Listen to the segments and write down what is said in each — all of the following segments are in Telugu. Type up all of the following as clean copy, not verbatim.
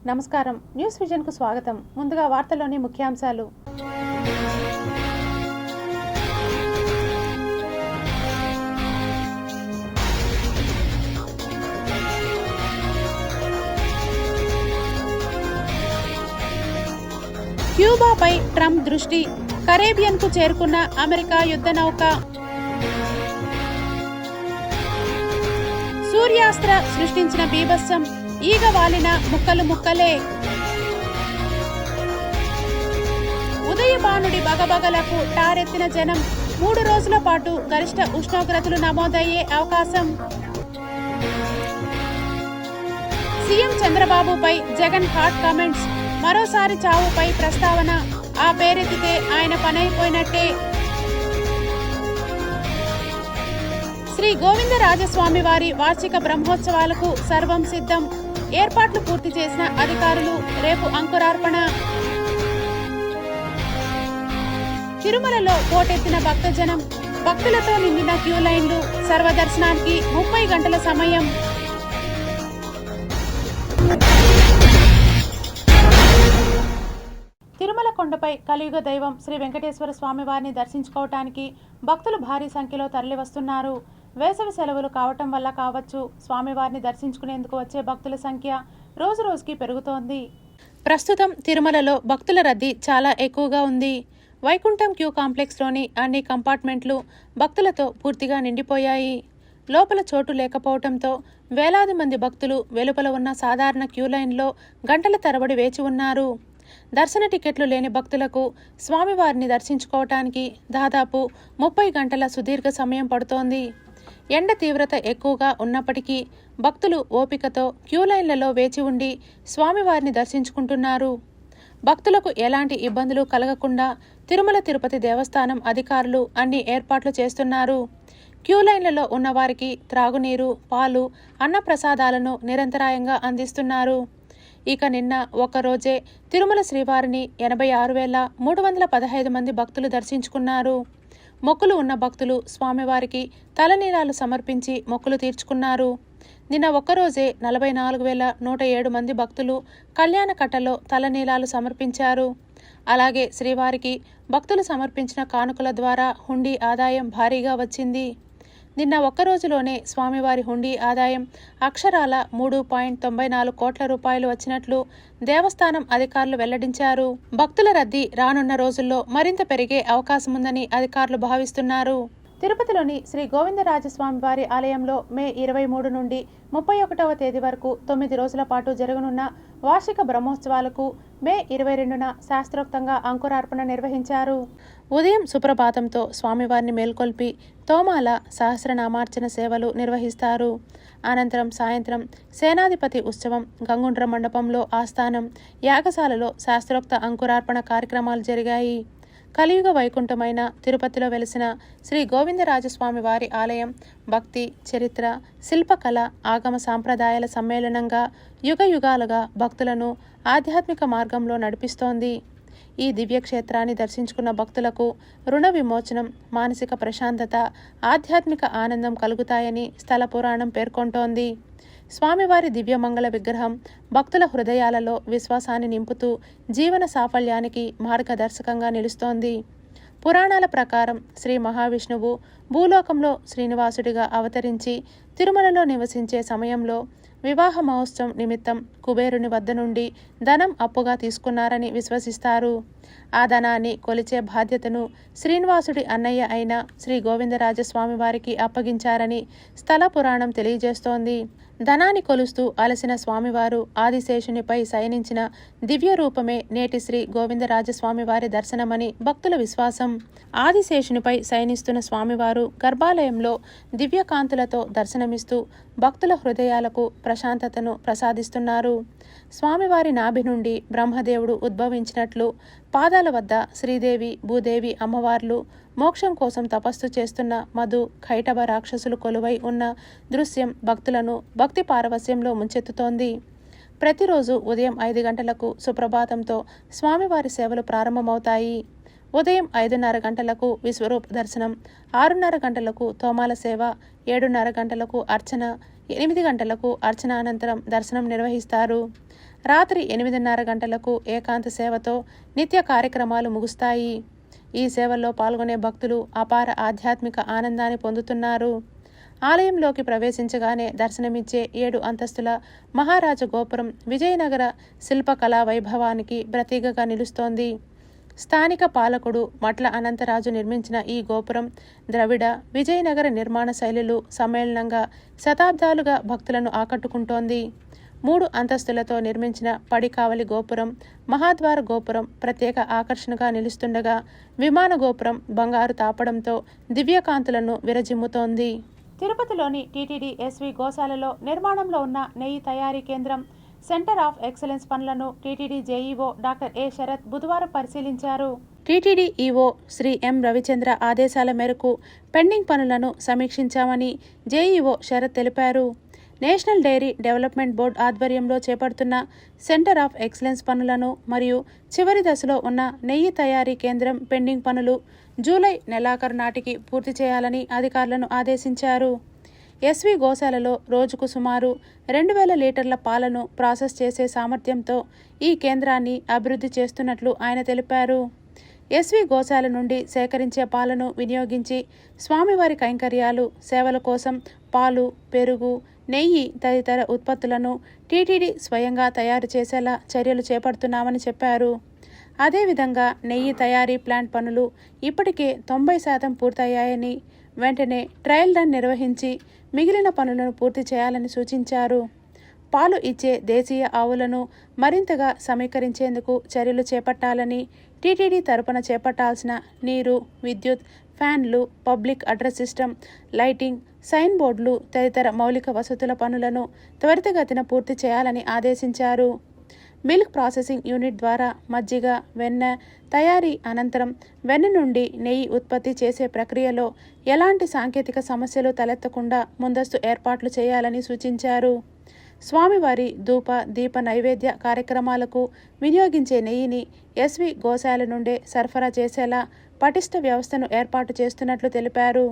నమస్కారం. న్యూస్ విజన్కు స్వాగతం. ముందుగా వార్తల్లోని ముఖ్యాంశాలు. క్యూబాపై ట్రంప్ దృష్టి. కరేబియన్కు చేరుకున్న అమెరికా యుద్ధ నౌక. సూర్యాస్త్ర సృష్టించిన బీభత్సం. ఈగ వాలిన ముక్కలే. ఉదయభానుడి బగబగలకు టారెత్తిన జనం. 3 రోజుల పాటు గరిష్ట ఉష్ణోగ్రతలు నమోదయ్యే అవకాశం. సీఎం చంద్రబాబుపై జగన్ హాట్ కామెంట్స్. మరోసారి చావుపై ప్రస్తావన. ఆ పేరెత్తితే ఆయన పనైపోయినట్టే. శ్రీ గోవిందరాజస్వామి వారి వార్షిక బ్రహ్మోత్సవాలకు సర్వం సిద్ధం. ఏర్పాట్లు పూర్తి చేసిన అధికారులు. రేపు అంకురార్పణ. తిరుమలలో పోటెత్తిన భక్తజనం. భక్తులతో నిండిన క్యూ లైన్లు. సర్వదర్శనానికి 30 గంటల సమయం. తిరుమల కొండపై కలియుగ దైవం శ్రీ వెంకటేశ్వర స్వామి వారిని దర్శించుకోవటానికి భక్తులు భారీ సంఖ్యలో తరలివస్తున్నారు. వేసవి సెలవులు కావటం వల్ల కావచ్చు, స్వామివారిని దర్శించుకునేందుకు వచ్చే భక్తుల సంఖ్య రోజురోజుకి పెరుగుతోంది. ప్రస్తుతం తిరుమలలో భక్తుల రద్దీ చాలా ఎక్కువగా ఉంది. వైకుంఠం క్యూ కాంప్లెక్స్లోని అన్ని కంపార్ట్మెంట్లు భక్తులతో పూర్తిగా నిండిపోయాయి. లోపల చోటు లేకపోవడంతో వేలాది మంది భక్తులు వెలుపల ఉన్న సాధారణ క్యూ లైన్లో గంటల తరబడి వేచి ఉన్నారు. దర్శన టికెట్లు లేని భక్తులకు స్వామివారిని దర్శించుకోవటానికి దాదాపు 30 గంటల సుదీర్ఘ సమయం పడుతోంది. ఎండ తీవ్రత ఎక్కువగా ఉన్నప్పటికీ భక్తులు ఓపికతో క్యూ లైన్లలో వేచి ఉండి స్వామివారిని దర్శించుకుంటున్నారు. భక్తులకు ఎలాంటి ఇబ్బందులు కలగకుండా తిరుమల తిరుపతి దేవస్థానం అధికారులు అన్ని ఏర్పాట్లు చేస్తున్నారు. క్యూ లైన్లలో ఉన్నవారికి త్రాగునీరు, పాలు, అన్నప్రసాదాలను నిరంతరాయంగా అందిస్తున్నారు. ఇక నిన్న ఒక్కరోజే తిరుమల శ్రీవారిని 86,315 మంది భక్తులు దర్శించుకున్నారు. మొక్కులు ఉన్న భక్తులు స్వామివారికి తలనీలాలు సమర్పించి మొక్కులు తీర్చుకున్నారు. నిన్న ఒక్కరోజే 44,107 మంది భక్తులు కళ్యాణ కట్టలో తలనీలాలు సమర్పించారు. అలాగే శ్రీవారికి భక్తులు సమర్పించిన కానుకల ద్వారా హుండీ ఆదాయం భారీగా వచ్చింది. నిన్న ఒక్కరోజులోనే స్వామివారి హుండీ ఆదాయం అక్షరాల 3.94 కోట్ల రూపాయలు వచ్చినట్లు దేవస్థానం అధికారులు వెల్లడించారు. భక్తుల రద్దీ రానున్న రోజుల్లో మరింత పెరిగే అవకాశముందని అధికారులు భావిస్తున్నారు. తిరుపతిలోని శ్రీ గోవిందరాజస్వామి వారి ఆలయంలో మే 23 నుండి 31వ తేదీ వరకు 9 రోజుల పాటు జరగనున్న వార్షిక బ్రహ్మోత్సవాలకు మే 22న శాస్త్రోక్తంగా అంకురార్పణ నిర్వహించారు. ఉదయం సుప్రభాతంతో స్వామివారిని మేల్కొల్పి తోమాల సహస్రనామార్చన సేవలు నిర్వహిస్తారు. అనంతరం సాయంత్రం సేనాధిపతి ఉత్సవం, గంగుండ్ర మండపంలో ఆస్థానం, యాగశాలలో శాస్త్రోక్త అంకురార్పణ కార్యక్రమాలు జరిగాయి. కలియుగ వైకుంఠమైన తిరుపతిలో వెలిసిన శ్రీ గోవిందరాజస్వామి వారి ఆలయం భక్తి, చరిత్ర, శిల్పకళ, ఆగమ సాంప్రదాయాల సమ్మేళనంగా యుగయుగాలుగా భక్తులను ఆధ్యాత్మిక మార్గంలో నడిపిస్తోంది. ఈ దివ్యక్షేత్రాన్ని దర్శించుకున్న భక్తులకు రుణ విమోచనం, మానసిక ప్రశాంతత, ఆధ్యాత్మిక ఆనందం కలుగుతాయని స్థల పురాణం పేర్కొంటోంది. స్వామివారి దివ్యమంగళ విగ్రహం భక్తుల హృదయాలలో విశ్వాసాన్ని నింపుతూ జీవన సాఫల్యానికి మార్గదర్శకంగా నిలుస్తోంది. పురాణాల ప్రకారం శ్రీ మహావిష్ణువు భూలోకంలో శ్రీనివాసుడిగా అవతరించి తిరుమలలో నివసించే సమయంలో వివాహ మహోత్సవం నిమిత్తం కుబేరుని వద్ద నుండి ధనం అప్పుగా తీసుకున్నారని విశ్వసిస్తారు. ఆ ధనాన్ని కొలిచే బాధ్యతను శ్రీనివాసుడి అన్నయ్య అయిన శ్రీ గోవిందరాజస్వామి వారికి అప్పగించారని స్థల పురాణం తెలియజేస్తోంది. ధనాన్ని కొలుస్తూ అలసిన స్వామివారు ఆదిశేషునిపై శయనించిన దివ్య రూపమే నేటి శ్రీ గోవిందరాజస్వామి వారి దర్శనమని భక్తుల విశ్వాసం. ఆదిశేషునిపై శయనిస్తున్న స్వామివారు గర్భాలయంలో దివ్యకాంతులతో దర్శనమిస్తూ భక్తుల హృదయాలకు ప్రశాంతతను ప్రసాదిస్తున్నారు. స్వామివారి నాభి నుండి బ్రహ్మదేవుడు ఉద్భవించినట్లు పాదాల వద్ద శ్రీదేవి, భూదేవి అమ్మవార్లు మోక్షం కోసం తపస్సు చేస్తున్న మధు, ఖైటభ రాక్షసులు కొలువై ఉన్న దృశ్యం భక్తులను భక్తి పారవస్యంలో ముంచెత్తుతోంది. ప్రతిరోజు ఉదయం 5 గంటలకు సుప్రభాతంతో స్వామివారి సేవలు ప్రారంభమవుతాయి. ఉదయం 5:30 గంటలకు విశ్వరూప దర్శనం, 6:30 గంటలకు తోమాల సేవ, 7:30 గంటలకు అర్చన, 8 గంటలకు అర్చన అనంతరం దర్శనం నిర్వహిస్తారు. రాత్రి 8:30 గంటలకు ఏకాంత సేవతో నిత్య కార్యక్రమాలు ముగుస్తాయి. ఈ సేవల్లో పాల్గొనే భక్తులు అపార ఆధ్యాత్మిక ఆనందాన్ని పొందుతున్నారు. ఆలయంలోకి ప్రవేశించగానే దర్శనమిచ్చే 7 అంతస్తుల మహారాజ గోపురం విజయనగర శిల్పకళా వైభవానికి ప్రతీకగా నిలుస్తోంది. స్థానిక పాలకుడు మట్ల అనంతరాజు నిర్మించిన ఈ గోపురం ద్రవిడ, విజయనగర నిర్మాణ శైలులు సమ్మేళనంగా శతాబ్దాలుగా భక్తులను ఆకట్టుకుంటోంది. 3 అంతస్తులతో నిర్మించిన పడికావలి గోపురం, మహాద్వార గోపురం ప్రత్యేక ఆకర్షణగా నిలుస్తుండగా విమాన గోపురం బంగారు తాపడంతో దివ్యకాంతులను విరజిమ్ముతోంది. తిరుపతిలోని టీటీడీ ఎస్వి గోశాలలో నిర్మాణంలో ఉన్న నెయ్యి తయారీ కేంద్రం సెంటర్ ఆఫ్ ఎక్సలెన్స్ పనులను TTD JEO doctor A Sarath బుధవారం పరిశీలించారు. టీటీడీ ఈఓ శ్రీ ఎం రవిచంద్ర ఆదేశాల మేరకు పెండింగ్ పనులను సమీక్షించామని జేఈఓ శరత్ తెలిపారు. నేషనల్ డైరీ డెవలప్మెంట్ బోర్డు ఆధ్వర్యంలో చేపడుతున్న సెంటర్ ఆఫ్ ఎక్సలెన్స్ పనులను మరియు చివరి దశలో ఉన్న నెయ్యి తయారీ కేంద్రం పెండింగ్ పనులు జూలై నెలాఖరు నాటికి పూర్తి చేయాలని అధికారులను ఆదేశించారు. ఎస్వి గోశాలలో రోజుకు సుమారు 2,000 లీటర్ల పాలను ప్రాసెస్ చేసే సామర్థ్యంతో ఈ కేంద్రాన్ని అభివృద్ధి చేస్తున్నట్లు ఆయన తెలిపారు. ఎస్వి గోశాల నుండి సేకరించే పాలను వినియోగించి స్వామివారి కైంకర్యాలు, సేవల కోసం పాలు, పెరుగు, నెయ్యి తదితర ఉత్పత్తులను టీటీడీ స్వయంగా తయారు చేసేలా చర్యలు చేపడుతున్నామని చెప్పారు. అదేవిధంగా నెయ్యి తయారీ ప్లాంట్ పనులు ఇప్పటికే 90% పూర్తయ్యాయని, వెంటనే ట్రయల్ రన్ నిర్వహించి మిగిలిన పనులను పూర్తి చేయాలని సూచించారు. పాలు ఇచ్చే దేశీయ ఆవులను మరింతగా సమీకరించేందుకు చర్యలు చేపట్టాలని, టీటీడీ తరపున చేపట్టాల్సిన నీరు, విద్యుత్, ఫ్యాన్లు, public address system, lighting, sign బోర్డులు తదితర మౌలిక వసతుల పనులను త్వరితగతిన పూర్తి చేయాలని ఆదేశించారు. మిల్క్ ప్రాసెసింగ్ యూనిట్ ద్వారా మజ్జిగ, వెన్న తయారీ అనంతరం వెన్న నుండి నెయ్యి ఉత్పత్తి చేసే ప్రక్రియలో ఎలాంటి సాంకేతిక సమస్యలు తలెత్తకుండా ముందస్తు ఏర్పాట్లు చేయాలని సూచించారు. స్వామివారి ధూప, దీప నైవేద్య కార్యక్రమాలకు వినియోగించే నెయ్యిని ఎస్వి గోశాల నుండే సరఫరా చేసేలా పటిష్ట వ్యవస్థను ఏర్పాటు చేస్తున్నట్లు తెలిపారు.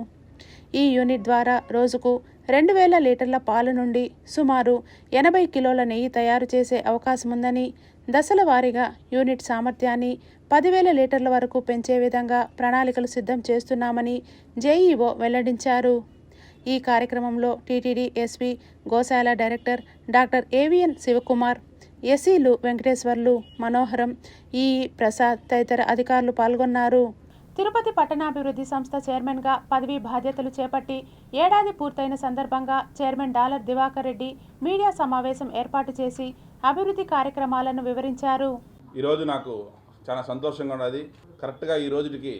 ఈ యూనిట్ ద్వారా రోజుకు 2,000 లీటర్ల పాల నుండి సుమారు 80 కిలోల నెయ్యి తయారు చేసే అవకాశముందని, దశల వారీగా యూనిట్ సామర్థ్యాన్ని 10,000 లీటర్ల వరకు పెంచే విధంగా ప్రణాళికలు సిద్ధం చేస్తున్నామని జేఈఓ వెల్లడించారు. ఈ కార్యక్రమంలో టీటీడీ ఎస్వి గోశాల డైరెక్టర్ డాక్టర్ ఏవిఎన్ శివకుమార్, ఎస్సీలు వెంకటేశ్వర్లు, మనోహరం, ఈఈ ప్రసాద్ తదితర అధికారులు పాల్గొన్నారు. తిరుపతి పట్టణాభివృద్ధి సంస్థ చైర్మన్గా పదవీ బాధ్యతలు చేపట్టి ఏడాది పూర్తయిన సందర్భంగా చైర్మన్ డాలర్ దివాకర్ రెడ్డి మీడియా సమావేశం ఏర్పాటు చేసి అభివృద్ధి కార్యక్రమాలను వివరించారు. ఈరోజు నాకు చాలా సంతోషంగా ఉన్నది. కరెక్ట్గా ఈ రోజుకి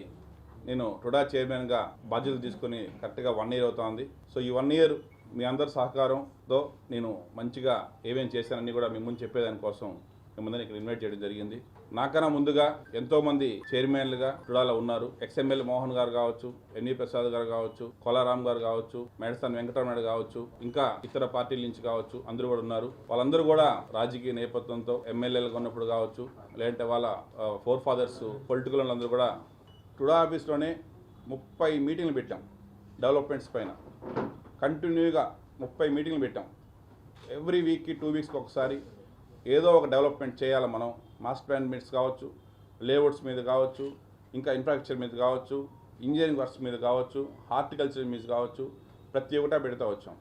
నేను టుడా చైర్మన్గా బాధ్యతలు తీసుకొని కరెక్ట్గా 1 ఇయర్ అవుతోంది. సో ఈ 1 ఇయర్ మీ అందరి సహకారంతో నేను మంచిగా ఏమేం చేశానని కూడా మీ ముందు చెప్పేదానికోసం మిమ్మల్ని ఇక్కడ ఇన్వైట్ చేయడం జరిగింది. నాకన్నా ముందుగా ఎంతోమంది చైర్మన్లుగా టుడాలో ఉన్నారు. ఎక్స్ఎమ్మెల్యే మోహన్ గారు కావచ్చు, ఎన్వి ప్రసాద్ గారు కావచ్చు, కొలారాం గారు కావచ్చు, మేడసాని వెంకటరమణ కావచ్చు, ఇంకా ఇతర పార్టీల నుంచి కావచ్చు, అందరూ కూడా ఉన్నారు. వాళ్ళందరూ కూడా రాజకీయ నేపథ్యంతో ఎమ్మెల్యేలుగా ఉన్నప్పుడు కావచ్చు, లేదంటే వాళ్ళ ఫోర్ ఫాదర్స్ పొలిటికల్ అందరూ కూడా టుడా ఆఫీస్లోనే 30 మీటింగ్లు పెట్టాం. డెవలప్మెంట్స్ పైన కంటిన్యూగా 30 మీటింగ్లు పెట్టాం. ఎవ్రీ వీక్కి 2 వీక్స్కి ఒకసారి ఏదో ఒక డెవలప్మెంట్ చేయాలి. మనం మాస్టర్ ప్లాన్ మీట్స్ కావచ్చు, లేఅవుట్స్ మీద కావచ్చు, ఇంకా ఇన్ఫ్రాస్ట్రక్చర్ మీద కావచ్చు, ఇంజనీరింగ్ వర్క్స్ మీద కావచ్చు, హార్టికల్చర్ మీద కావచ్చు, ప్రతి ఒక్కటా పెడతా వచ్చాం.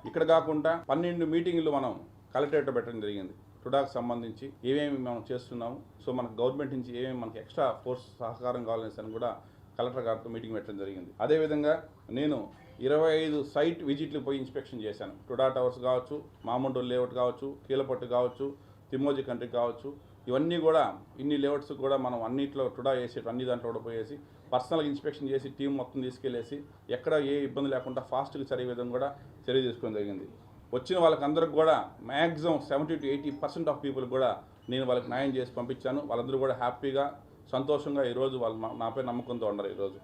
ఇక్కడ కాకుండా 12 మీటింగ్లు మనం కలెక్టరేట్లో పెట్టడం జరిగింది. టుడాకు సంబంధించి ఏమేమి మనం చేస్తున్నాము, సో మనకు గవర్నమెంట్ నుంచి ఏమేమి మనకి ఎక్స్ట్రా ఫోర్స్ సహకారం కావాలని కూడా కలెక్టర్ గారితో మీటింగ్ పెట్టడం జరిగింది. అదేవిధంగా నేను 25 సైట్ విజిట్లు పోయి ఇన్స్పెక్షన్ చేశాను. టుడా టవర్స్ కావచ్చు, మామూలు లేఅవుట్ కావచ్చు, కీలపట్టు కావచ్చు, తిమ్మోజీ కంట్రీ కావచ్చు, ఇవన్నీ కూడా ఇన్ని లేఅవుట్స్ కూడా మనం అన్నింటిలో టుడా వేసేటి అన్ని దాంట్లో కూడా పోయేసి పర్సనల్గా ఇన్స్పెక్షన్ చేసి టీం మొత్తం తీసుకెళ్ళేసి ఎక్కడ ఏ ఇబ్బంది లేకుండా ఫాస్ట్గా జరిగే విధంగా కూడా చర్య తీసుకోవడం జరిగింది. వచ్చిన వాళ్ళకందరికి కూడా మ్యాక్సిమం 70 to 80% ఆఫ్ పీపుల్ కూడా నేను వాళ్ళకి న్యాయం చేసి పంపించాను. వాళ్ళందరూ కూడా హ్యాపీగా, సంతోషంగా ఈరోజు వాళ్ళు నాపై నమ్మకంతో ఉన్నారు. ఈరోజు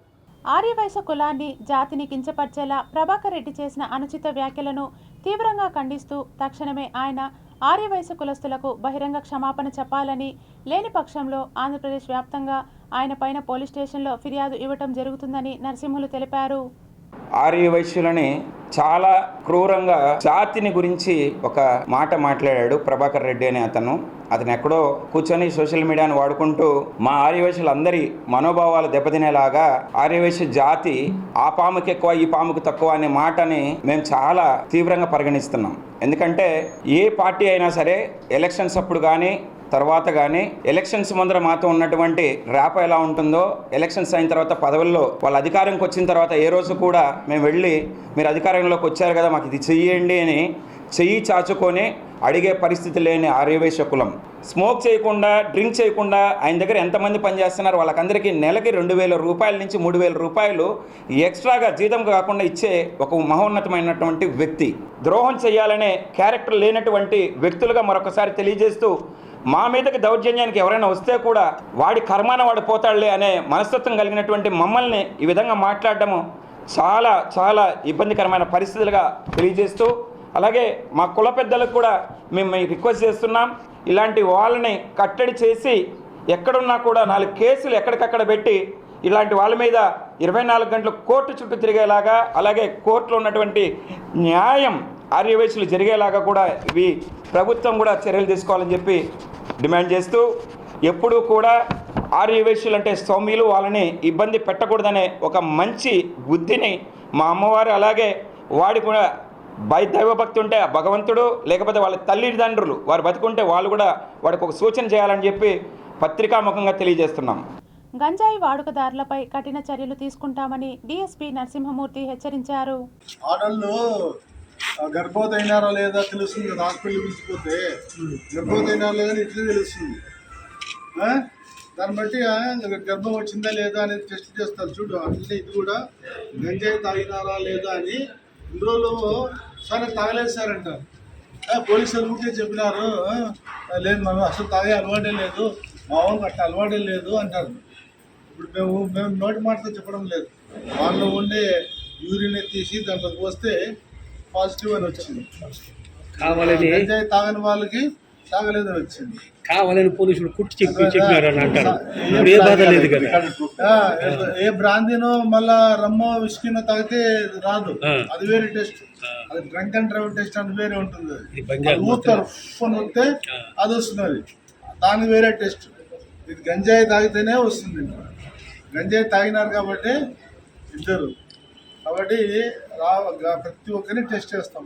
ఆర్యవైశ్య కులాన్ని, జాతిని కించపరిచేలా ప్రభాకర్ రెడ్డి చేసిన అనుచిత వ్యాఖ్యలను తీవ్రంగా ఖండిస్తూ తక్షణమే ఆయన ఆర్యవైశ్య కులస్తులకు బహిరంగ క్షమాపణ చెప్పాలని, లేని పక్షంలో ఆంధ్రప్రదేశ్ వ్యాప్తంగా ఆయన పైన పోలీస్ స్టేషన్లో ఫిర్యాదు ఇవ్వటం జరుగుతుందని నరసింహులు తెలిపారు. ఆర్య వైశ్యులని చాలా క్రూరంగా జాతిని గురించి ఒక మాట మాట్లాడాడు ప్రభాకర్ రెడ్డి అనే అతను ఎక్కడో కూర్చొని సోషల్ మీడియాను వాడుకుంటూ మా ఆర్యవైశ్యులందరి మనోభావాలు దెబ్బతినేలాగా ఆర్యవైశ్య జాతి ఆ పాముకి ఎక్కువ ఈ పాముకు తక్కువ అనే మాటని మేము చాలా తీవ్రంగా పరిగణిస్తున్నాం. ఎందుకంటే ఏ పార్టీ అయినా సరే ఎలక్షన్స్ అప్పుడు కానీ తర్వాత కానీ ఎలక్షన్స్ ముందర మాతో ఉన్నటువంటి ర్యాప్ ఎలా ఉంటుందో ఎలక్షన్స్ అయిన తర్వాత పదవుల్లో వాళ్ళ అధికారంకి వచ్చిన తర్వాత ఏ రోజు కూడా మేము వెళ్ళి మీరు అధికారంలోకి వచ్చారు కదా మాకు ఇది చెయ్యండి అని చెయ్యి చాచుకొని అడిగే పరిస్థితి లేని ఆర్యవైశ్య కులం. స్మోక్ చేయకుండా డ్రింక్ చేయకుండా ఆయన దగ్గర ఎంతమంది పనిచేస్తున్నారు వాళ్ళకందరికీ నెలకి 2,000 రూపాయల నుంచి 3,000 రూపాయలు ఎక్స్ట్రాగా జీతం కాకుండా ఇచ్చే ఒక మహోన్నతమైనటువంటి వ్యక్తి. ద్రోహం చేయాలనే క్యారెక్టర్ లేనటువంటి వ్యక్తులుగా మరొకసారి తెలియజేస్తూ మా మీదకి దౌర్జన్యానికి ఎవరైనా వస్తే కూడా వాడి కర్మాన వాడు పోతాడులే అనే మనస్తత్వం కలిగినటువంటి మమ్మల్ని ఈ విధంగా మాట్లాడటము చాలా చాలా ఇబ్బందికరమైన పరిస్థితులుగా తెలియజేస్తూ, అలాగే మా కుల పెద్దలకు కూడా మేము రిక్వెస్ట్ చేస్తున్నాం, ఇలాంటి వాళ్ళని కట్టడి చేసి ఎక్కడున్నా కూడా 4 కేసులు ఎక్కడికక్కడ పెట్టి ఇలాంటి వాళ్ళ మీద 24 గంటలు కోర్టు చుట్టూ తిరిగేలాగా, అలాగే కోర్టులో ఉన్నటువంటి న్యాయం ఆర్యవైశ్యులు జరిగేలాగా కూడా ఇవి ప్రభుత్వం కూడా చర్యలు తీసుకోవాలని చెప్పి డిమాండ్ చేస్తూ, ఎప్పుడూ కూడా ఆర్యవైశ్యులు అంటే సౌమ్యులు, వాళ్ళని ఇబ్బంది పెట్టకూడదనే ఒక మంచి బుద్ధిని మా అమ్మవారు, అలాగే వాడి కూడా దైవభక్తి ఉంటే భగవంతుడు, లేకపోతే వాళ్ళ తల్లిదండ్రులు వారు బతుకుంటే వాళ్ళు కూడా వాడికి ఒక సూచన చేయాలని చెప్పి పత్రికాముఖంగా తెలియజేస్తున్నాం. గంజాయి వాడుకదారులపై కఠిన చర్యలు తీసుకుంటామని డీఎస్పీ నరసింహమూర్తి హెచ్చరించారు. ఆడళ్ళు గర్భవతి అయినారా లేదా తెలుస్తుంది కదా, హాస్పిటల్ పిలిచిపోతే గర్భవతి అయినారా లేదా ఇట్లా తెలుస్తుంది. దాన్ని బట్టి గర్భం వచ్చిందా లేదా అనేది టెస్ట్ చేస్తారు చూడు. అట్లనే ఇది కూడా గంజాయి తాగినారా లేదా అని ఇన్ని రోజులు సరే తాగలేదు సార్ అంటారు. పోలీసులు ఊరికే చెప్పినారు, లేదు మనం అసలు తాగే అలవాటే లేదు, మా వాళ్ళకి అట్లా అలవాటే లేదు అంటారు. ఇప్పుడు మేము నోటి మాటతో చెప్పడం లేదు, వాళ్ళు ఉండే యూరిన్ తీసి దాంట్లోకి పోస్తే పాజిటివ్ అని వచ్చింది. గంజాయి తాగని వాళ్ళకి తాగలేదని వచ్చింది. కావాలని పోలీసులు కుట్టి చెప్పారని అంటారు. ఏ బ్రాందీనో మళ్ళా రమ్మో విస్కీనో తాగితే రాదు, అది వేరే టెస్ట్. అది డ్రంక్ అండ్ డ్రైవ్ టెస్ట్ అని వేరే ఉంటుంది. ఊతారు ఫోన్ వస్తే అది వస్తుంది, దాని వేరే టెస్ట్. ఇది గంజాయి తాగితేనే వస్తుంది. గంజాయి తాగినారు కాబట్టి ఇద్దరు, కాబట్టి ప్రతి ఒక్కరిని టెస్ట్ చేస్తాం.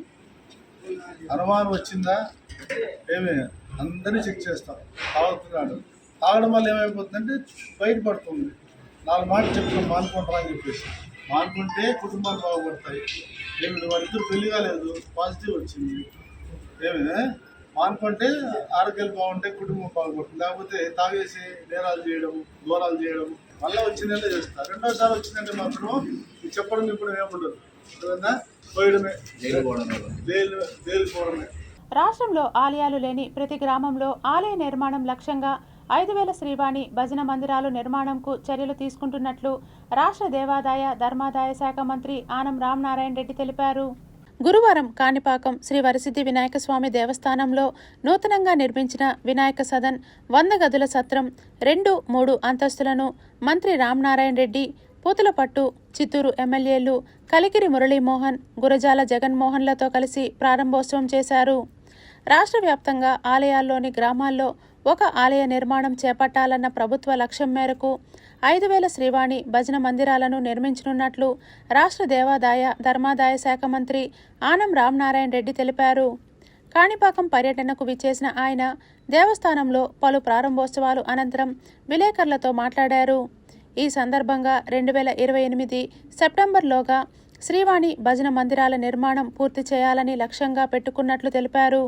అనుమానం వచ్చిందా ఏమి అందరినీ చెక్ చేస్తాం. తాగుతున్నాడు, తాగడం వల్ల ఏమైపోతుందంటే బయటపడుతుంది. 4 మాటలు చెప్తాం మానుకుంటారా అని చెప్పేసి, మానుకుంటే కుటుంబాలు బాగుపడతాయి. ఏమి వాళ్ళిద్దరు పెళ్లి కాలేదు, పాజిటివ్ వచ్చింది. ఏమి మానుకుంటే ఆరోగ్యాలు బాగుంటాయి, కుటుంబం బాగుపడుతుంది. లేకపోతే తాగేసి నేరాలు చేయడం, దూరాలు చేయడం, మళ్ళీ వచ్చిందంటే చేస్తారు. రెండోసారి వచ్చిందంటే మాత్రం చెప్పడం ఇప్పుడు ఏముండదు, పోయడమే, జైలు పోవడమే. రాష్ట్రంలో ఆలయాలు లేని ప్రతి గ్రామంలో ఆలయ నిర్మాణం లక్ష్యంగా 5,000 శ్రీవాణి భజన మందిరాలు నిర్మాణంకు చర్యలు తీసుకుంటున్నట్లు రాష్ట్ర దేవాదాయ ధర్మాదాయ శాఖ మంత్రి ఆనం రామనారాయణ రెడ్డి తెలిపారు. గురువారం కాణిపాకం శ్రీ వరసిద్ధి వినాయక స్వామి దేవస్థానంలో నూతనంగా నిర్మించిన వినాయక సదన్ 100 గదుల సత్రం 2, 3 అంతస్తులను మంత్రి రామనారాయణ రెడ్డి, పూతలపట్టు, చిత్తూరు ఎమ్మెల్యేలు కలికిరి మురళీమోహన్, గురజాల జగన్మోహన్లతో కలిసి ప్రారంభోత్సవం చేశారు. రాష్ట్ర వ్యాప్తంగా ఆలయాల్లోని గ్రామాల్లో ఒక ఆలయ నిర్మాణం చేపట్టాలన్న ప్రభుత్వ లక్ష్యం మేరకు 5,000 శ్రీవాణి భజన మందిరాలను నిర్మించనున్నట్లు రాష్ట్ర దేవాదాయ ధర్మాదాయ శాఖ మంత్రి ఆనం రామనారాయణ రెడ్డి తెలిపారు. కాణిపాకం పర్యటనకు విచ్చేసిన ఆయన దేవస్థానంలో పలు ప్రారంభోత్సవాలు అనంతరం విలేకరులతో మాట్లాడారు. ఈ సందర్భంగా 2028 సెప్టెంబర్లోగా శ్రీవాణి భజన మందిరాల నిర్మాణం పూర్తి చేయాలని లక్ష్యంగా పెట్టుకున్నట్లు తెలిపారు.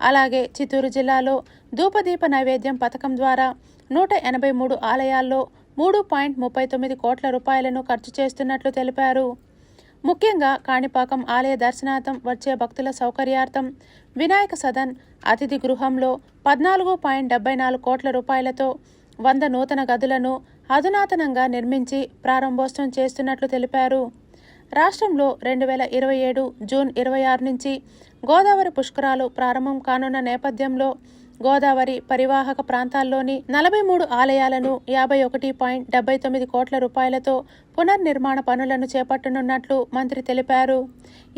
అలాగే చిత్తూరు జిల్లాలో ధూపదీప నైవేద్యం పథకం ద్వారా 183 ఆలయాల్లో 3.39 కోట్ల రూపాయలను ఖర్చు చేస్తున్నట్లు తెలిపారు. ముఖ్యంగా కాణిపాకం ఆలయ దర్శనార్థం వచ్చే భక్తుల సౌకర్యార్థం వినాయక సదన్ అతిథి గృహంలో 14.74 కోట్ల రూపాయలతో 100 నూతన గదులను అధునాతనంగా నిర్మించి ప్రారంభోత్సవం చేస్తున్నట్లు తెలిపారు. రాష్ట్రంలో 2027 జూన్ 26 నుంచి గోదావరి పుష్కరాలు ప్రారంభం కానున్న నేపథ్యంలో గోదావరి పరివాహక ప్రాంతాల్లోని 43 ఆలయాలను 51.79 కోట్ల రూపాయలతో పునర్నిర్మాణ పనులను చేపట్టనున్నట్లు మంత్రి తెలిపారు.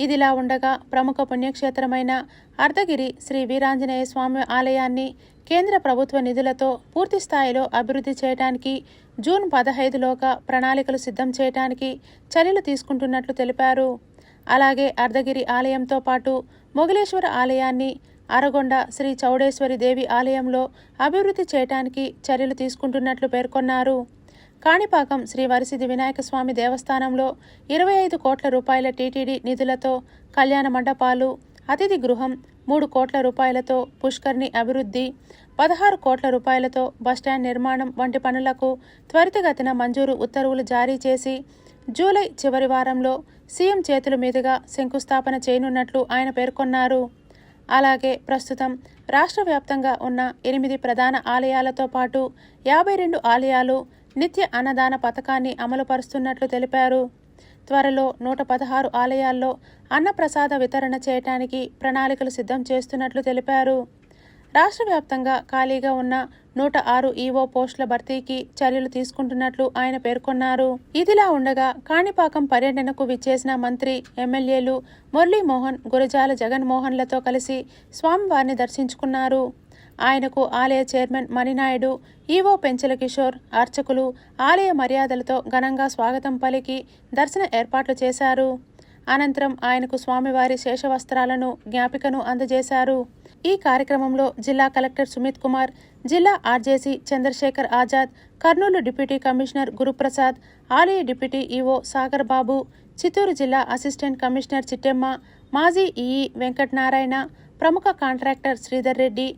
ఇదిలా ఉండగా ప్రముఖ పుణ్యక్షేత్రమైన అర్ధగిరి శ్రీ వీరాంజనేయ స్వామి ఆలయాన్ని కేంద్ర ప్రభుత్వ నిధులతో పూర్తి స్థాయిలో అభివృద్ధి చేయడానికి జూన్ 15లోగా ప్రణాళికలు సిద్ధం చేయడానికి చర్యలు తీసుకుంటున్నట్లు తెలిపారు. అలాగే అర్ధగిరి ఆలయంతో పాటు మొగలేశ్వర ఆలయాన్ని అరగొండ శ్రీ చౌడేశ్వరి దేవి ఆలయంలో అభివృద్ధి చేయడానికి చర్యలు తీసుకుంటున్నట్లు పేర్కొన్నారు. కాణిపాకం శ్రీ వరిసిద్ధి వినాయక స్వామి దేవస్థానంలో 25 కోట్ల రూపాయల టీటీడీ నిధులతో కళ్యాణ మండపాలు, అతిథి గృహం, 3 కోట్ల రూపాయలతో పుష్కర్ని అభివృద్ధి, 16 కోట్ల రూపాయలతో బస్టాండ్ నిర్మాణం వంటి పనులకు త్వరితగతిన మంజూరు ఉత్తర్వులు జారీ చేసి జూలై చివరి వారంలో సీఎం చేతుల మీదుగా శంకుస్థాపన చేయనున్నట్లు ఆయన పేర్కొన్నారు. అలాగే ప్రస్తుతం రాష్ట్ర వ్యాప్తంగా ఉన్న 8 ప్రధాన ఆలయాలతో పాటు 52 ఆలయాలు నిత్య అన్నదాన పథకాన్ని అమలుపరుస్తున్నట్లు తెలిపారు. త్వరలో 116 ఆలయాల్లో అన్నప్రసాద వితరణ చేయడానికి ప్రణాళికలు సిద్ధం చేస్తున్నట్లు తెలిపారు. రాష్ట్ర వ్యాప్తంగా ఖాళీగా ఉన్న 106 ఈవో పోస్టుల భర్తీకి చర్యలు తీసుకుంటున్నట్లు ఆయన పేర్కొన్నారు. ఇదిలా ఉండగా కాణిపాకం పర్యటనకు విచ్చేసిన మంత్రి, ఎమ్మెల్యేలు మురళీమోహన్, గురజాల జగన్మోహన్లతో కలిసి స్వామివారిని దర్శించుకున్నారు. ఆయనకు ఆలయ చైర్మన్ మణినాయుడు, ఈవో పెంచల కిషోర్, అర్చకులు ఆలయ మర్యాదలతో ఘనంగా స్వాగతం పలికి దర్శన ఏర్పాట్లు చేశారు. అనంతరం ఆయనకు స్వామివారి శేషవస్త్రాలను, జ్ఞాపికను అందజేశారు. ఈ కార్యక్రమంలో జిల్లా కలెక్టర్ సుమిత్ కుమార్, జిల్లా RJC Chandrasekhar Azad, Kurnool deputy commissioner Guruprasad, ఆలయ డిప్యూటీ ఈవో సాగర్ బాబు, చిత్తూరు జిల్లా అసిస్టెంట్ కమిషనర్ చిట్టెమ్మ, మాజీ ఈఈ వెంకటనారాయణ, ప్రముఖ కాంట్రాక్టర్ శ్రీధర్ రెడ్డి,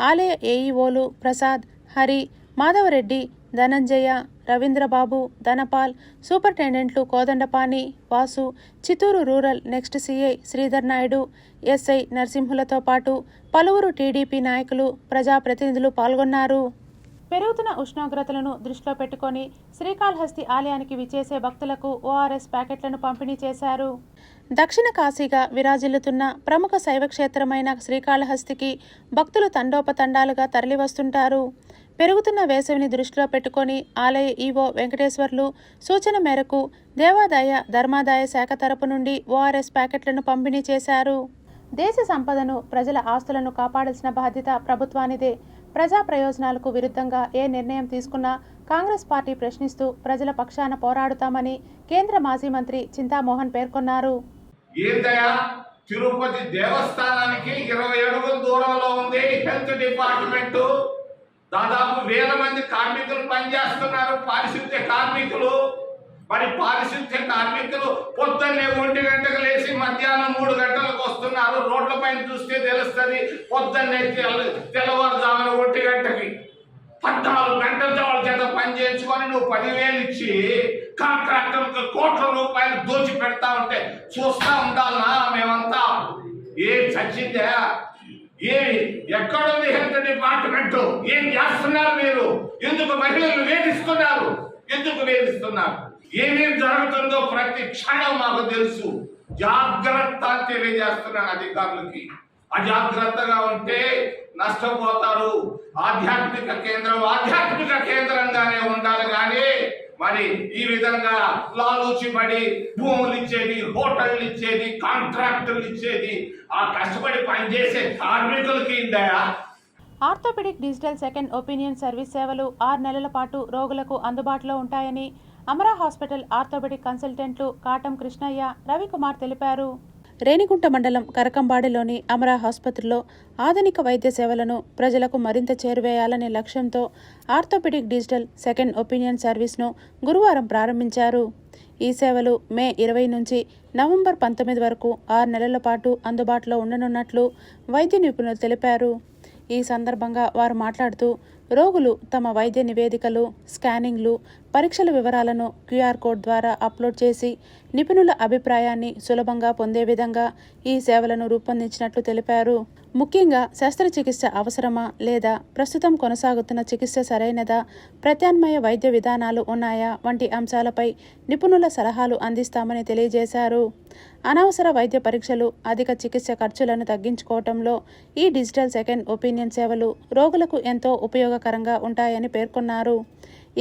ఆలయ ఏఈఓలు ప్రసాద్, హరి, మాధవరెడ్డి, ధనంజయ, రవీంద్రబాబు, ధనపాల్, సూపరింటెండెంట్లు Kodandapani, Vasu, Chittoor rural next CI Sridhar Naidu, SI నరసింహులతో పాటు పలువురు టీడీపీ నాయకులు, ప్రజాప్రతినిధులు పాల్గొన్నారు. పెరుగుతున్న ఉష్ణోగ్రతలను దృష్టిలో పెట్టుకొని శ్రీకాళహస్తి ఆలయానికి విచ్చేసే భక్తులకు ఓఆర్ఎస్ ప్యాకెట్లను పంపిణీ చేశారు. దక్షిణ కాశీగా విరాజిల్లుతున్న ప్రముఖ శైవక్షేత్రమైన శ్రీకాళహస్తికి భక్తులు తండోపతండాలుగా తరలివస్తుంటారు. పెరుగుతున్న వేసవిని దృష్టిలో పెట్టుకొని ఆలయ ఈవో వెంకటేశ్వర్లు సూచన మేరకు దేవాదాయ ధర్మాదాయ శాఖ తరపు నుండి ఓఆర్ఎస్ ప్యాకెట్లను పంపిణీ చేశారు. దేశ సంపదను, ప్రజల ఆస్తులను కాపాడాల్సిన బాధ్యత ప్రభుత్వానిదే. ప్రజా ప్రయోజనాలకు విరుద్ధంగా ఏ నిర్ణయం తీసుకున్నా కాంగ్రెస్ పార్టీ ప్రశ్నిస్తూ ప్రజల పక్షాన పోరాడుతామని కేంద్ర మాజీ మంత్రి చింతామోహన్ పేర్కొన్నారు. తిరుపతి దేవస్థానానికి 20 అడుగుల దూరంలో ఉంది హెల్త్ డిపార్ట్మెంట్. దాదాపు 1000 మంది కార్మికులు పనిచేస్తున్నారు, పారిశుద్ధ్య కార్మికులు. మరి పారిశుద్ధ్య కార్మికులు పొద్దున్నే 1 గంటకు లేచి మధ్యాహ్నం 3 గంటలకు వస్తున్నారు. రోడ్ల పైన చూస్తే తెలుస్తుంది. పొద్దున్నే తెల్లవారుజామున 1 గంటకి 14 గంటలతో వాళ్ళ చేత పని చేయించుకొని నువ్వు 10,000 ఇచ్చి కాంట్రాక్టర్లకు కోట్ల రూపాయలు దోచి పెడతా ఉంటే చూస్తా ఉండాలనా మేమంతా? ఏం చచ్చిందే? ఎక్కడుంది హెల్త్ డిపార్ట్మెంట్? ఏం చేస్తున్నారు మీరు? ఎందుకు మహిళలు వేధిస్తున్నారు? ఏమేం జరుగుతుందో ప్రతి క్షణం మాకు తెలుసు. జాగ్రత్త తెలియజేస్తున్నాను అధికారులకి. అజాగ్రత్తగా ఉంటే నష్టపోతారు. ఆధ్యాత్మిక కేంద్రంగానే ఉండాలి కానీ మరి ఈ విధంగా లాలూచిపడి భూములు ఇచ్చేది, హోటళ్ళు ఇచ్చేది, కాంట్రాక్టులు ఇచ్చేది ఆ కష్టపడి పనిచేసే కార్మికులకి ఇందయా? Orthopedic digital second opinion service సేవలు 6 నెలల పాటు రోగులకు అందుబాటులో ఉంటాయని అమరా హాస్పిటల్ ఆర్థోపెడిక్ కన్సల్టెంట్లు కాటం కృష్ణయ్య, రవికుమార్ తెలిపారు. రేణిగుంట మండలం కరకంబాడిలోని అమరా ఆసుపత్రిలో ఆధునిక వైద్య సేవలను ప్రజలకు మరింత చేరువేయాలనే లక్ష్యంతో ఆర్థోపెడిక్ డిజిటల్ సెకండ్ ఒపీనియన్ సర్వీస్ను గురువారం ప్రారంభించారు. ఈ సేవలు మే 20 నుంచి నవంబర్ 19 వరకు 6 నెలల పాటు అందుబాటులో ఉండనున్నట్లు వైద్య నిపుణులు తెలిపారు. ఈ సందర్భంగా వారు మాట్లాడుతూ రోగులు తమ వైద్య నివేదికలు, స్కానింగ్లు, పరీక్షల వివరాలను క్యూఆర్ కోడ్ ద్వారా అప్లోడ్ చేసి నిపుణుల అభిప్రాయాన్ని సులభంగా పొందే విధంగా ఈ సేవలను రూపొందించినట్లు తెలిపారు. ముఖ్యంగా శస్త్రచికిత్స అవసరమా లేదా ప్రస్తుతం కొనసాగుతున్న చికిత్స సరైనదా, ప్రత్యామ్నాయ వైద్య విధానాలు ఉన్నాయా వంటి అంశాలపై నిపుణుల సలహాలు అందిస్తామని తెలియజేశారు. అనవసర వైద్య పరీక్షలు, అధిక చికిత్స ఖర్చులను తగ్గించుకోవటంలో ఈ డిజిటల్ సెకండ్ ఒపీనియన్ సేవలు రోగులకు ఎంతో ఉపయోగకరంగా ఉంటాయని పేర్కొన్నారు.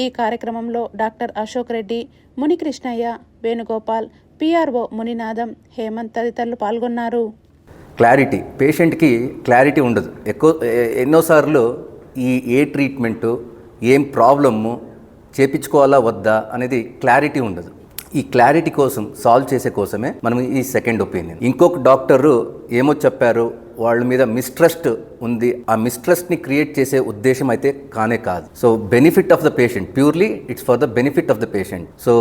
ఈ కార్యక్రమంలో డాక్టర్ అశోక్ రెడ్డి, మునికృష్ణయ్య, వేణుగోపాల్, పిఆర్ఓ మునినాథం, హేమంత్ తదితరులు పాల్గొన్నారు. క్లారిటీ, పేషెంట్కి క్లారిటీ ఉండదు. ఎన్నోసార్లు ఏ ట్రీట్మెంటు, ఏం ప్రాబ్లము, చేపించుకోవాలా వద్దా అనేది క్లారిటీ ఉండదు. ఈ క్లారిటీ కోసం సాల్వ్ చేసే కోసమే మనం ఈ సెకండ్ ఒపీనియన్. ఇంకొక డాక్టరు ఏమో చెప్పారు, వాళ్ళ మీద మిస్ట్రస్ట్ ఉంది, ఆ మిస్ట్రస్ట్ని క్రియేట్ చేసే ఉద్దేశం అయితే కానే కాదు. So benefit of the patient, purely it's for the benefit of the patient. So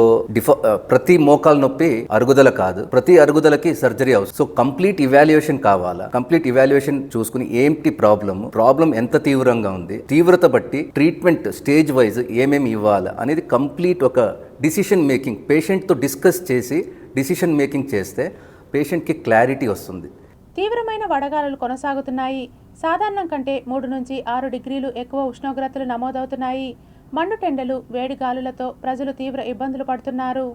ప్రతి మోకాలు నొప్పి అరుగుదల కాదు, ప్రతి అరుగుదలకి సర్జరీ అవసరం. సో కంప్లీట్ ఇవాల్యుయేషన్ కావాలా, కంప్లీట్ ఇవాల్యుయేషన్ చూసుకుని ఏంటి ప్రాబ్లం ఎంత తీవ్రంగా ఉంది, తీవ్రత బట్టి ట్రీట్మెంట్ స్టేజ్ వైజ్ ఏమేమి ఇవ్వాలా అనేది కంప్లీట్ ఒక డిసిషన్ మేకింగ్ పేషెంట్తో డిస్కస్ చేసి డిసిషన్ మేకింగ్ చేస్తే పేషెంట్కి క్లారిటీ వస్తుంది. తీవ్రమైన వడగాలులు కొనసాగుతున్నాయి. సాధారణం కంటే 3 నుంచి 6 డిగ్రీలు ఎక్కువ ఉష్ణోగ్రతలు నమోదవుతున్నాయి. మండుటెండలు, వేడి గాలులతో ప్రజలు తీవ్ర ఇబ్బందులు పడుతున్నారు.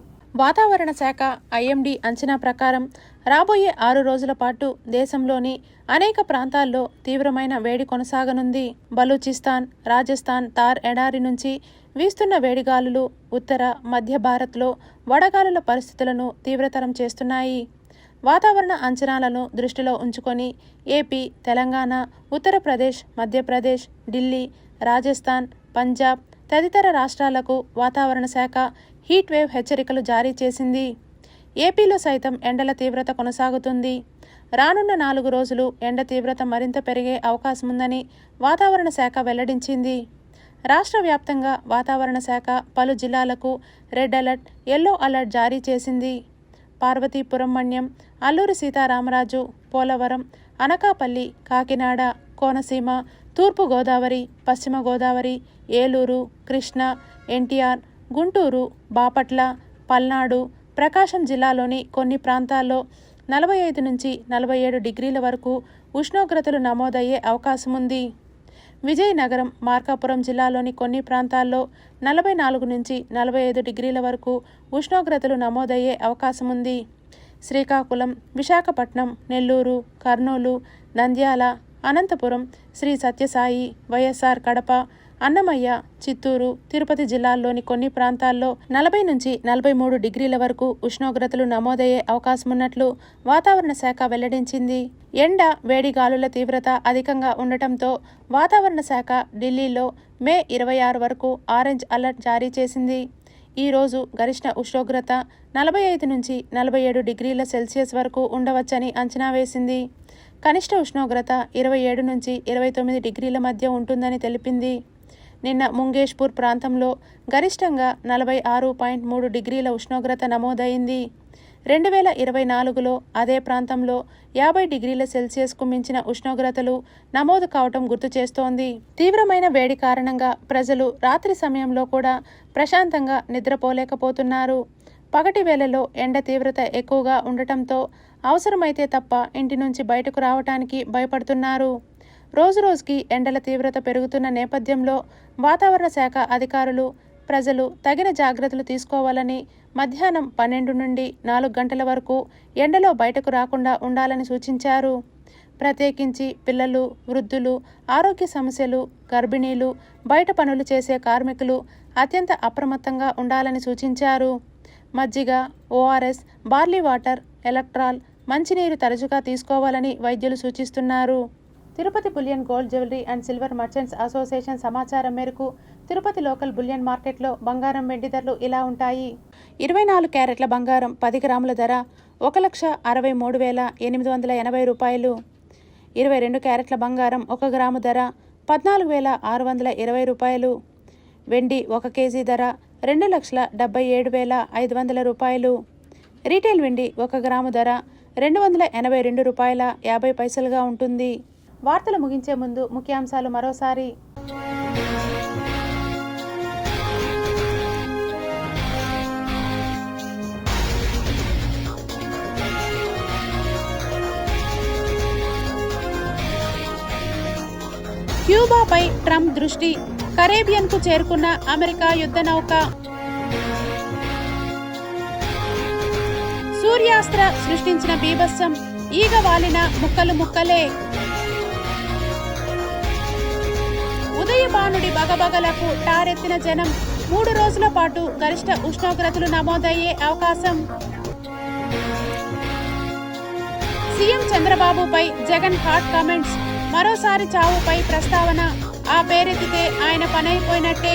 వాతావరణ శాఖ ఐఎండీ అంచనా ప్రకారం రాబోయే 6 రోజుల పాటు దేశంలోని అనేక ప్రాంతాల్లో తీవ్రమైన వేడి కొనసాగనుంది. బలూచిస్తాన్, రాజస్థాన్ తార్ ఎడారి నుంచి వీస్తున్న వేడిగాలులు ఉత్తర, మధ్య భారత్లో వడగాలుల పరిస్థితులను తీవ్రతరం చేస్తున్నాయి. వాతావరణ అంచనాలను దృష్టిలో ఉంచుకొని ఏపీ, తెలంగాణ, ఉత్తరప్రదేశ్, మధ్యప్రదేశ్, ఢిల్లీ, రాజస్థాన్, పంజాబ్ తదితర రాష్ట్రాలకు వాతావరణ శాఖ హీట్ వేవ్ హెచ్చరికలు జారీ చేసింది. ఏపీలో సైతం ఎండల తీవ్రత కొనసాగుతుంది. రానున్న 4 రోజులు ఎండ తీవ్రత మరింత పెరిగే అవకాశముందని వాతావరణ శాఖ వెల్లడించింది. రాష్ట్ర వ్యాప్తంగా వాతావరణ శాఖ పలు జిల్లాలకు రెడ్ అలర్ట్, ఎల్లో అలర్ట్ జారీ చేసింది. పార్వతీపురం మన్యం, అల్లూరి సీతారామరాజు, పోలవరం, అనకాపల్లి, కాకినాడ, కోనసీమ, తూర్పు గోదావరి, పశ్చిమ గోదావరి, ఏలూరు, కృష్ణా, ఎన్టీఆర్, గుంటూరు, బాపట్ల, పల్నాడు, ప్రకాశం జిల్లాలోని కొన్ని ప్రాంతాల్లో 45 నుంచి 47 డిగ్రీల వరకు ఉష్ణోగ్రతలు నమోదయ్యే అవకాశముంది. విజయనగరం, మార్కాపురం జిల్లాలోని కొన్ని ప్రాంతాల్లో 44 నుంచి 45 డిగ్రీల వరకు ఉష్ణోగ్రతలు నమోదయ్యే అవకాశముంది. శ్రీకాకుళం, విశాఖపట్నం, నెల్లూరు, కర్నూలు, నంద్యాల, అనంతపురం, శ్రీ సత్యసాయి, వైఎస్ఆర్ కడప, అన్నమయ్య, చిత్తూరు, తిరుపతి జిల్లాల్లోని కొన్ని ప్రాంతాల్లో 40 నుంచి 43 డిగ్రీల వరకు ఉష్ణోగ్రతలు నమోదయ్యే అవకాశమున్నట్లు వాతావరణ శాఖ వెల్లడించింది. ఎండ, వేడి గాలుల తీవ్రత అధికంగా ఉండటంతో వాతావరణ శాఖ ఢిల్లీలో మే 26 వరకు ఆరెంజ్ అలర్ట్ జారీ చేసింది. ఈరోజు గరిష్ట ఉష్ణోగ్రత 45 నుంచి 47 డిగ్రీల సెల్సియస్ వరకు ఉండవచ్చని అంచనా వేసింది. కనిష్ట ఉష్ణోగ్రత 27 నుంచి 29 డిగ్రీల మధ్య ఉంటుందని తెలిపింది. నిన్న ముంగేష్పూర్ ప్రాంతంలో గరిష్టంగా 46.3 డిగ్రీల ఉష్ణోగ్రత నమోదైంది. 2024లో అదే ప్రాంతంలో 50 డిగ్రీల సెల్సియస్కు మించిన ఉష్ణోగ్రతలు నమోదు కావటం గుర్తు చేస్తోంది. తీవ్రమైన వేడి కారణంగా ప్రజలు రాత్రి సమయంలో కూడా ప్రశాంతంగా నిద్రపోలేకపోతున్నారు. పగటి వేళలో ఎండ తీవ్రత ఎక్కువగా ఉండటంతో అవసరమైతే తప్ప ఇంటి నుంచి బయటకు రావటానికి భయపడుతున్నారు. రోజురోజుకి ఎండల తీవ్రత పెరుగుతున్న నేపథ్యంలో వాతావరణ శాఖ అధికారులు ప్రజలు తగిన జాగ్రత్తలు తీసుకోవాలని మధ్యాహ్నం 12 నుండి 4 గంటల వరకు ఎండలో బయటకు రాకుండా ఉండాలని సూచించారు. ప్రత్యేకించి పిల్లలు, వృద్ధులు, ఆరోగ్య సమస్యలు, గర్భిణీలు, బయట పనులు చేసే కార్మికులు అత్యంత అప్రమత్తంగా ఉండాలని సూచించారు. మజ్జిగ, ఓఆర్ఎస్, బార్లీ వాటర్, ఎలక్ట్రాల్, మంచినీరు తరచుగా తీసుకోవాలని వైద్యులు సూచిస్తున్నారు. Tirupati bullion gold jewellery and silver merchants association సమాచారం మేరకు తిరుపతి లోకల్ బులియన్ మార్కెట్లో బంగారం, వెండి ధరలు ఇలా ఉంటాయి. 24 క్యారెట్ల బంగారం 10 గ్రాముల ధర 1,63,880 రూపాయలు. 22 క్యారెట్ల బంగారం 1 గ్రాము ధర 14,620 రూపాయలు. వెండి 1 కేజీ ధర 2,77,500 రూపాయలు. రీటైల్ వెండి 1 గ్రాము ధర 282 రూపాయల 50 పైసలుగా ఉంటుంది. వార్తలు ముగించే ముందు ముఖ్యాంశాలు మరోసారి. క్యూబాపై ట్రంప్ దృష్టి, కరేబియన్కు చేరుకున్న అమెరికా యుద్ధ నౌక. సూర్యాస్త్ర సృష్టించిన బీభత్సం, ఈగ వాలిన ముక్కలు ముక్కలే. ఉదయభానుడి బగబగలకు టారెత్తిన జనం, 3 రోజుల పాటు గరిష్ట ఉష్ణోగ్రతలు నమోదయ్యే అవకాశం. సీఎం చంద్రబాబుపై జగన్ హాట్ కామెంట్స్, మరోసారి చావుపై ప్రస్తావన, ఆ పేరెత్తితే ఆయన పనైపోయినట్టే.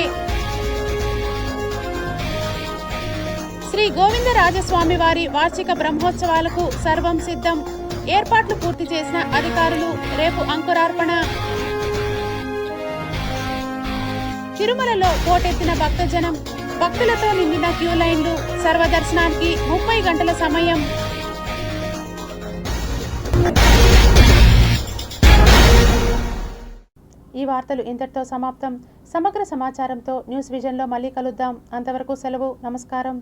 శ్రీ గోవిందరాజస్వామి వారి వార్షిక బ్రహ్మోత్సవాలకు సర్వం సిద్ధం, ఏర్పాట్లు పూర్తి చేసిన అధికారులు. రేపు అంకురార్పణ. తిరుమలలో పోటెత్తిన భక్తజనం, భక్తులతో నిండిన క్యూ లైన్లు, సర్వదర్శనానికి 30 గంటల సమయం. ఈ వార్తలు ఇంతటితో సమాప్తం. సమగ్ర సమాచారంతో న్యూస్ విజన్లో మళ్ళీ కలుద్దాం. అంతవరకు సెలవు. నమస్కారం.